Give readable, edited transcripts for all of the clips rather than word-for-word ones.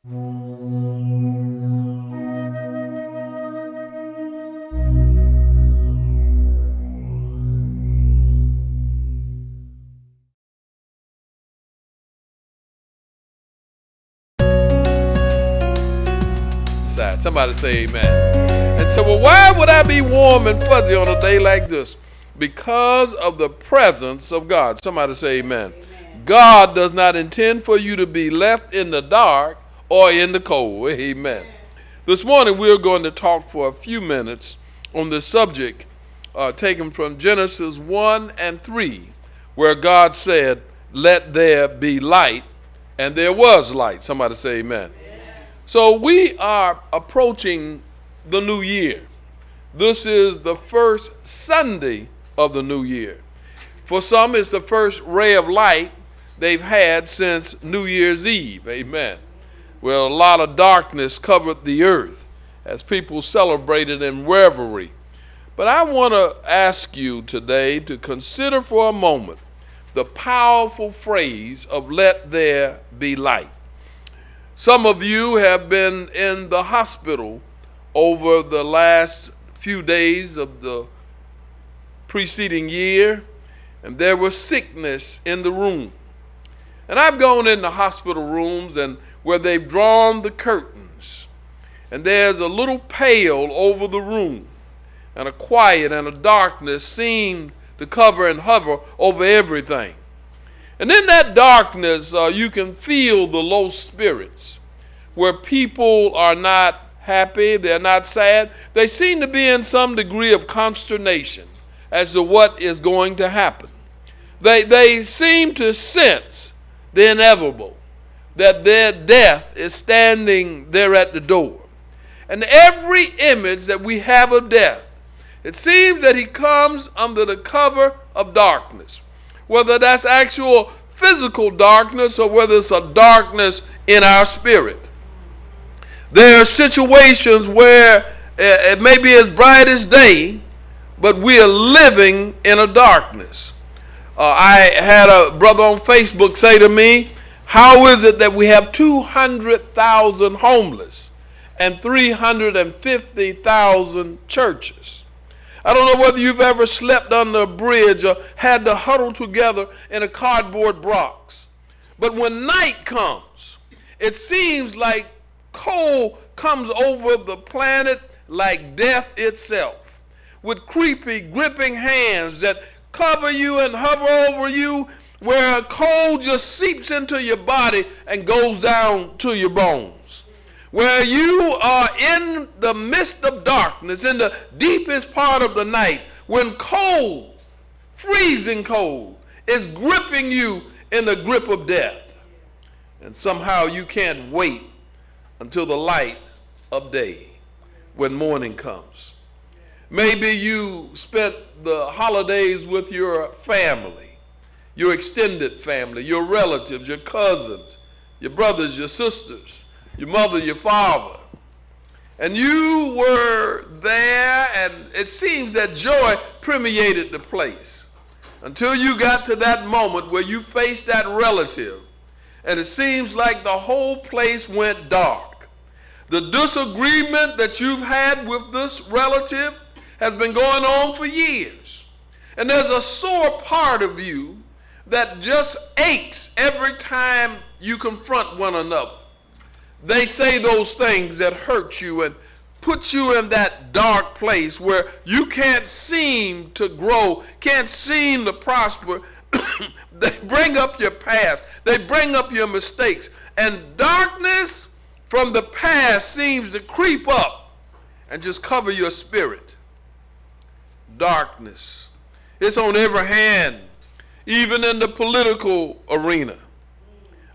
Somebody say amen. And so, well, why would I be warm and fuzzy on a day like this? Because of the presence of God. Somebody say amen. God does not intend for you to be left in the dark or in the cold. Amen. This morning we're going to talk for a few minutes on this subject taken from Genesis 1 and 3, where God said, "Let there be light," and there was light. Somebody say amen. So we are approaching the new year. This is the first Sunday of the new year. For some, it's the first ray of light they've had since New Year's Eve. Amen. Well, a lot of darkness covered the earth as people celebrated in revelry. But I want to ask you today to consider for a moment the powerful phrase of "let there be light." Some of you have been in the hospital over the last few days of the preceding year, and there was sickness in the room. And I've gone in the hospital rooms and where they've drawn the curtains, and there's a little pale over the room, and a quiet and a darkness seem to cover and hover over everything. And in that darkness, you can feel the low spirits, where people are not happy, they're not sad. They seem to be in some degree of consternation as to what is going to happen. They seem to sense the inevitable, that their death is standing there at the door. And every image that we have of death, it seems that he comes under the cover of darkness. Whether that's actual physical darkness or whether it's a darkness in our spirit. There are situations where it may be as bright as day, but we are living in a darkness. I had a brother on Facebook say to me, "How is it that we have 200,000 homeless and 350,000 churches?" I don't know whether you've ever slept under a bridge or had to huddle together in a cardboard box. But when night comes, it seems like cold comes over the planet like death itself, with creepy, gripping hands that cover you and hover over you, where cold just seeps into your body and goes down to your bones. Where you are in the midst of darkness, in the deepest part of the night, when cold, freezing cold, is gripping you in the grip of death. And somehow you can't wait until the light of day, when morning comes. Maybe you spent the holidays with your family, your extended family, your relatives, your cousins, your brothers, your sisters, your mother, your father. And you were there, and it seems that joy permeated the place until you got to that moment where you faced that relative, and it seems like the whole place went dark. The disagreement that you've had with this relative has been going on for years. And there's a sore part of you that just aches every time you confront one another. They say those things that hurt you and put you in that dark place where you can't seem to grow, can't seem to prosper. They bring up your past. They bring up your mistakes. And darkness from the past seems to creep up and just cover your spirit. Darkness. It's on every hand, even in the political arena.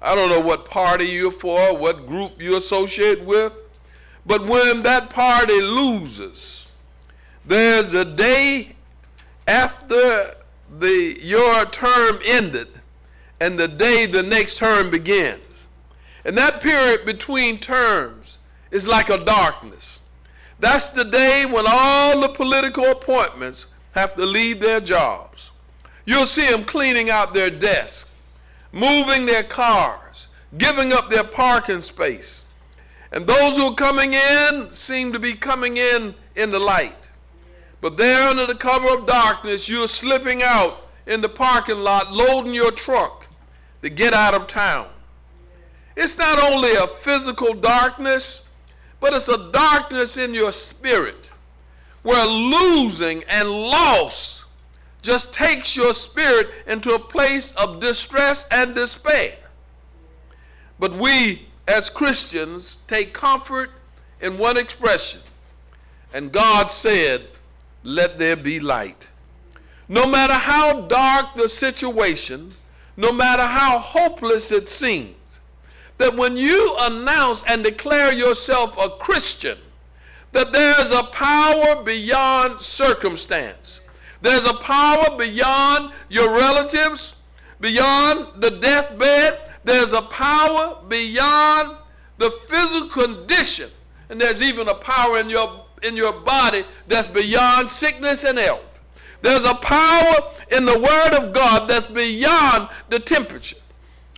I don't know what party you're for, what group you associate with, but when that party loses, there's a day after your term ended and the day the next term begins. And that period between terms is like a darkness. That's the day when all the political appointments have to leave their jobs. You'll see them cleaning out their desks, moving their cars, giving up their parking space, And those who are coming in seem to be coming in the light. But there under the cover of darkness, you're slipping out in the parking lot, loading your truck to get out of town. It's not only a physical darkness, but it's a darkness in your spirit, where losing and loss just takes your spirit into a place of distress and despair. But we, as Christians, take comfort in one expression. And God said, let there be light. No matter how dark the situation, no matter how hopeless it seems, that when you announce and declare yourself a Christian, that there's a power beyond circumstance. There's a power beyond your relatives, beyond the deathbed. There's a power beyond the physical condition. And there's even a power in your body that's beyond sickness and health. There's a power in the Word of God that's beyond the temperature.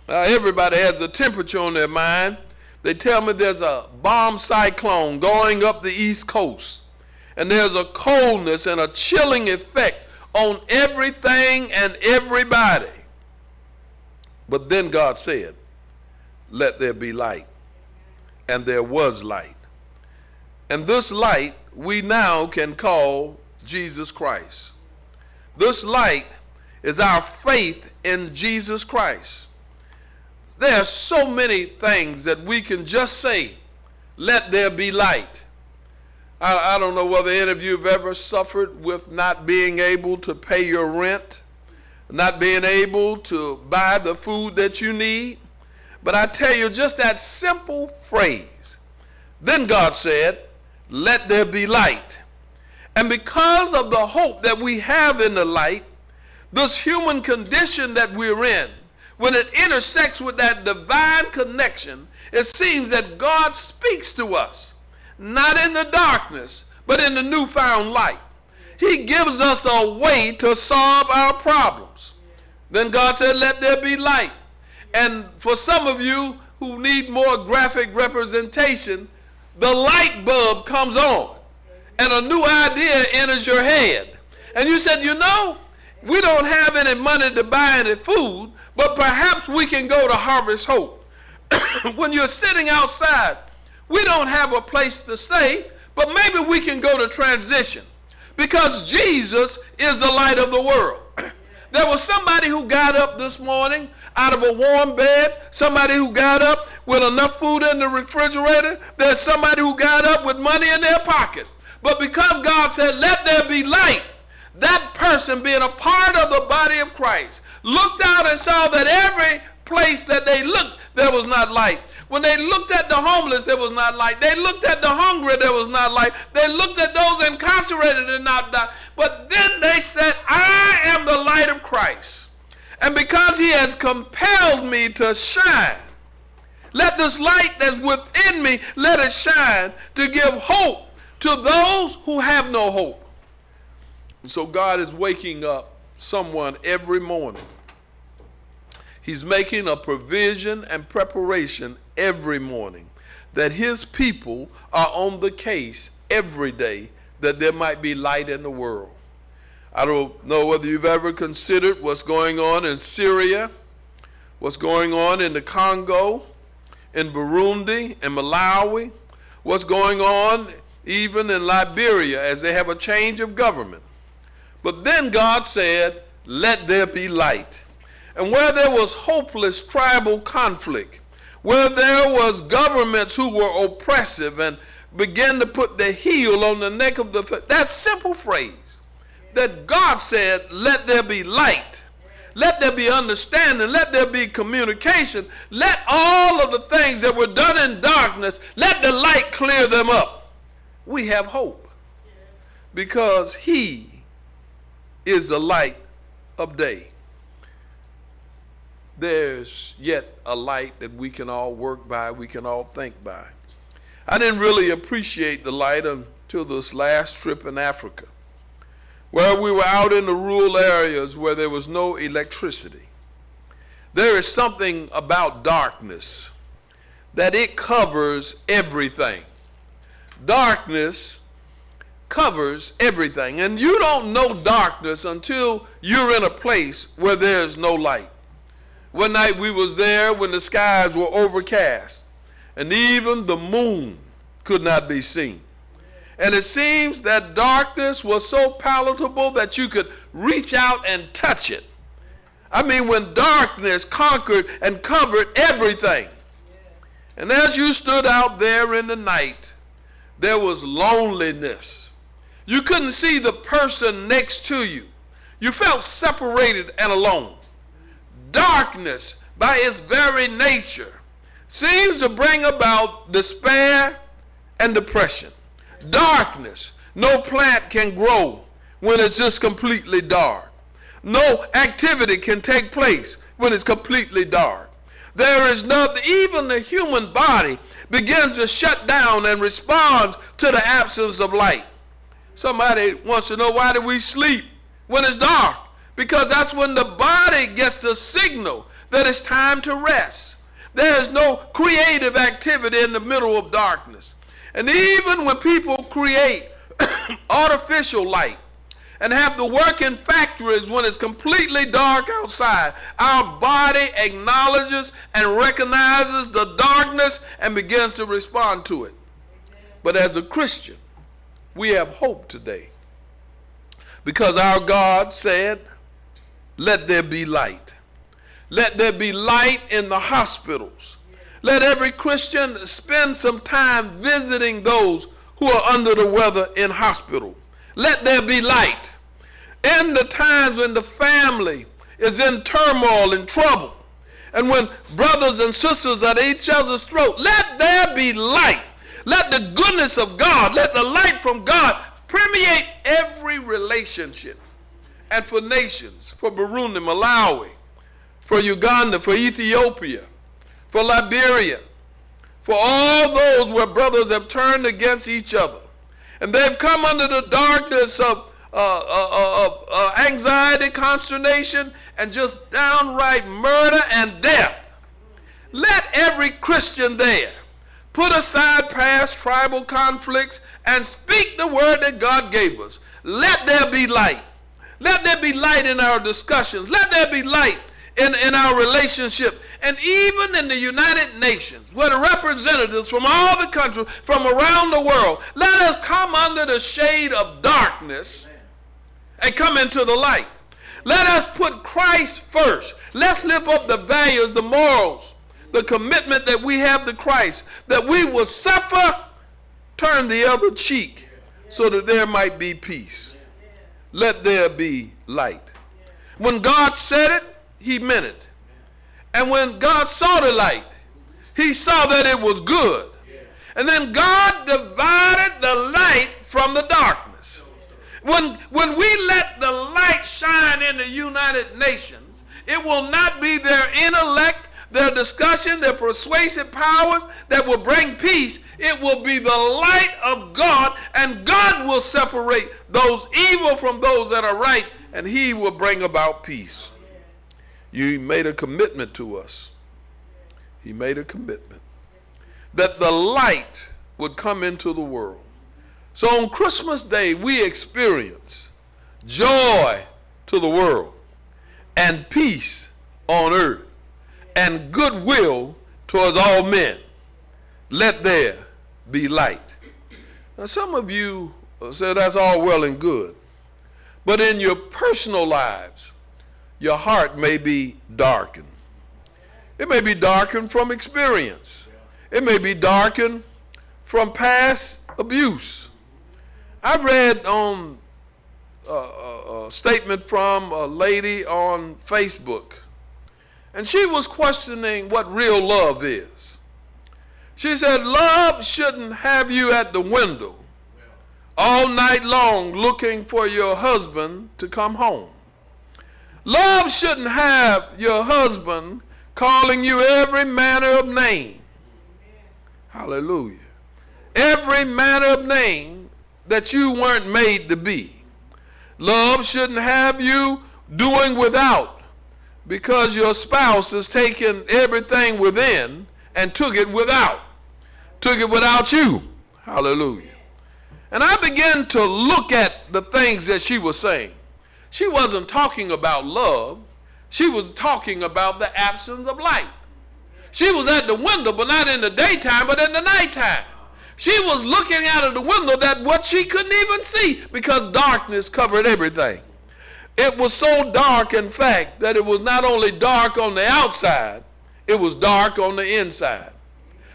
Everybody has a temperature on their mind. They tell me there's a bomb cyclone going up the East Coast. And there's a coldness and a chilling effect on everything and everybody. But then God said, let there be light. And there was light. And this light we now can call Jesus Christ. This light is our faith in Jesus Christ. There are so many things that we can just say, let there be light. I don't know whether any of you have ever suffered with not being able to pay your rent, not being able to buy the food that you need. But I tell you, just that simple phrase, then God said, let there be light. And because of the hope that we have in the light, this human condition that we're in, when it intersects with that divine connection, it seems that God speaks to us, not in the darkness, but in the newfound light. He gives us a way to solve our problems. Then God said, let there be light. And for some of you who need more graphic representation, the light bulb comes on and a new idea enters your head. And you said, you know, we don't have any money to buy any food, but perhaps we can go to Harvest Hope. When you're sitting outside, we don't have a place to stay, but maybe we can go to Transition, because Jesus is the light of the world. There was somebody who got up this morning out of a warm bed, somebody who got up with enough food in the refrigerator. There's somebody who got up with money in their pocket. But because God said, let there be light, that person, being a part of the body of Christ, looked out and saw that every place that they looked, there was not light. When they looked at the homeless, there was not light. They looked at the hungry, there was not light. They looked at those incarcerated and not light. But then they said, I am the light of Christ. And because he has compelled me to shine, let this light that's within me, let it shine to give hope to those who have no hope. And so God is waking up someone every morning. He's making a provision and preparation every morning that his people are on the case every day that there might be light in the world. I don't know whether you've ever considered what's going on in Syria, what's going on in the Congo, in Burundi, in Malawi, what's going on even in Liberia as they have a change of government. But then God said, let there be light. And where there was hopeless tribal conflict, where there was governments who were oppressive and began to put the heel on the neck of that simple phrase, that God said, let there be light, let there be understanding, let there be communication, let all of the things that were done in darkness, let the light clear them up. We have hope because he is the light of day. There's yet a light that we can all work by, we can all think by. I didn't really appreciate the light until this last trip in Africa, where we were out in the rural areas where there was no electricity. There is something about darkness that it covers everything. Darkness covers everything. And you don't know darkness until you're in a place where there's no light. One night we was there when the skies were overcast and even the moon could not be seen. And it seems that darkness was so palatable that you could reach out and touch it. I mean, when darkness conquered and covered everything. And as you stood out there in the night, there was loneliness. You couldn't see the person next to you. You felt separated and alone. Darkness, by its very nature, seems to bring about despair and depression. Darkness, no plant can grow when it's just completely dark. No activity can take place when it's completely dark. There is nothing, even the human body begins to shut down and responds to the absence of light. Somebody wants to know, why do we sleep when it's dark? Because that's when the body gets the signal that it's time to rest. There is no creative activity in the middle of darkness. And even when people create artificial light and have to work in factories when it's completely dark outside, our body acknowledges and recognizes the darkness and begins to respond to it. But as a Christian, we have hope today, because our God said, let there be light. Let there be light in the hospitals. Let every Christian spend some time visiting those who are under the weather in hospital. Let there be light. In the times when the family is in turmoil and trouble, and when brothers and sisters are at each other's throat, let there be light. Let the goodness of God, let the light from God permeate every relationship. And for nations, for Burundi, Malawi, for Uganda, for Ethiopia, for Liberia, for all those where brothers have turned against each other, and they've come under the darkness of anxiety, consternation, and just downright murder and death. Let every Christian there put aside past tribal conflicts and speak the word that God gave us. Let there be light. Let there be light in our discussions. Let there be light in our relationship. And even in the United Nations, where the representatives from all the countries, from around the world, let us come under the shade of darkness and come into the light. Let us put Christ first. Let's live up the values, the morals, the commitment that we have to Christ, that we will suffer, turn the other cheek, so that there might be peace. Let there be light. When God said it, he meant it. And when God saw the light, he saw that it was good. And then God divided the light from the darkness. When we let the light shine in the United Nations, it will not be their intellect, their discussion, their persuasive powers that will bring peace. It will be the light of God, and God will separate those evil from those that are right, and he will bring about peace. You made a commitment to us. He made a commitment that the light would come into the world. So on Christmas Day, we experience joy to the world and peace on earth and goodwill towards all men. Let there be light. Now some of you say that's all well and good, but in your personal lives, your heart may be darkened. It may be darkened from experience. It may be darkened from past abuse. I read on a statement from a lady on Facebook, and she was questioning what real love is. She said, love shouldn't have you at the window all night long looking for your husband to come home. Love shouldn't have your husband calling you every manner of name. Hallelujah. Every manner of name that you weren't made to be. Love shouldn't have you doing without because your spouse is taking everything within and took it without you. Hallelujah. And I began to look at the things that she was saying. She wasn't talking about love. She was talking about the absence of light. She was at the window, but not in the daytime, but in the nighttime. She was looking out of the window that what she couldn't even see because darkness covered everything. It was so dark, in fact, that it was not only dark on the outside, it was dark on the inside.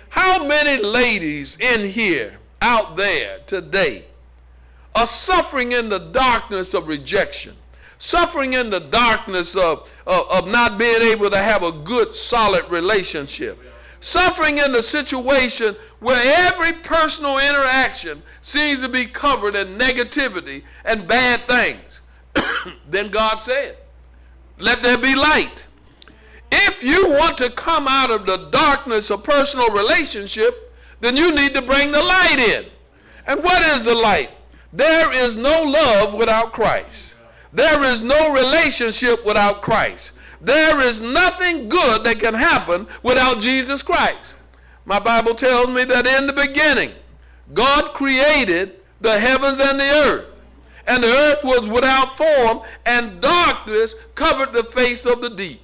How many ladies in here, out there today, are suffering in the darkness of rejection, suffering in the darkness of not being able to have a good, solid relationship, suffering in the situation where every personal interaction seems to be covered in negativity and bad things? Then God said, let there be light. If you want to come out of the darkness of personal relationship, then you need to bring the light in. And what is the light? There is no love without Christ. There is no relationship without Christ. There is nothing good that can happen without Jesus Christ. My Bible tells me that in the beginning, God created the heavens and the earth. And the earth was without form, and darkness covered the face of the deep.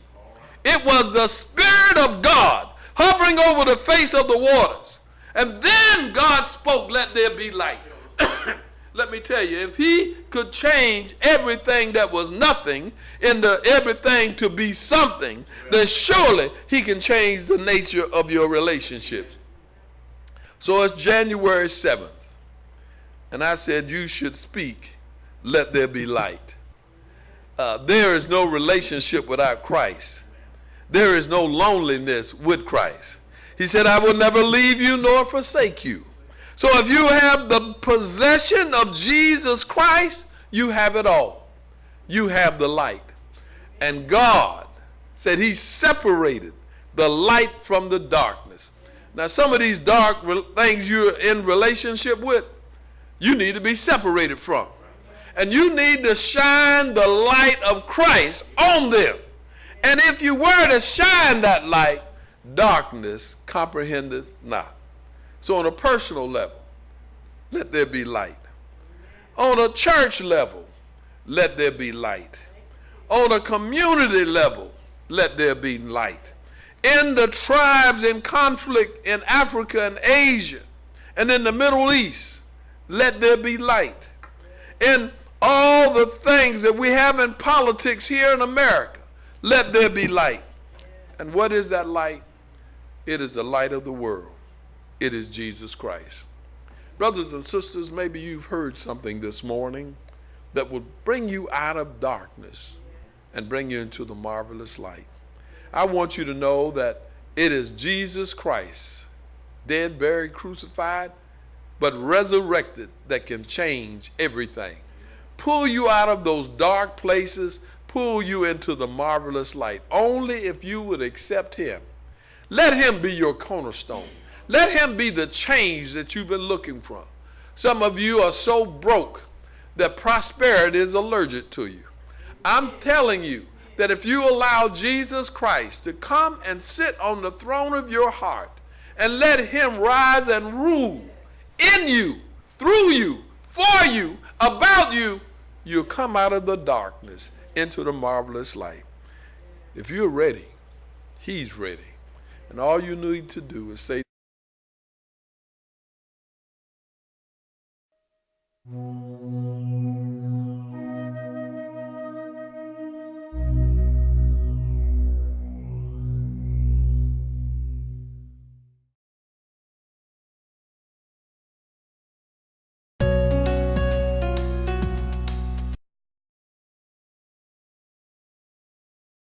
It was the Spirit of God hovering over the face of the waters. And then God spoke, let there be light. Let me tell you, if he could change everything that was nothing into everything to be something, then surely he can change the nature of your relationships. So it's January 7th. And I said, you should speak, let there be light. There is no relationship without Christ. There is no loneliness with Christ. He said, I will never leave you nor forsake you. So if you have the possession of Jesus Christ, you have it all. You have the light. And God said he separated the light from the darkness. Now some of these dark things you're in relationship with, you need to be separated from. And you need to shine the light of Christ on them. And if you were to shine that light, darkness comprehended not. So on a personal level, let there be light. On a church level, let there be light. On a community level, let there be light. In the tribes in conflict in Africa and Asia and in the Middle East, let there be light. In all the things that we have in politics here in America, let there be light. And what is that light? It is the light of the world. It is Jesus Christ. Brothers and sisters, maybe you've heard something this morning that will bring you out of darkness and bring you into the marvelous light. I want you to know that it is Jesus Christ, dead, buried, crucified, but resurrected, that can change everything. Pull you out of those dark places, pull you into the marvelous light. Only if you would accept him. Let him be your cornerstone. Let him be the change that you've been looking for. Some of you are so broke that prosperity is allergic to you. I'm telling you that if you allow Jesus Christ to come and sit on the throne of your heart and let him rise and rule in you, through you, for you, about you, you'll come out of the darkness into the marvelous light. If you're ready, he's ready. And all you need to do is say,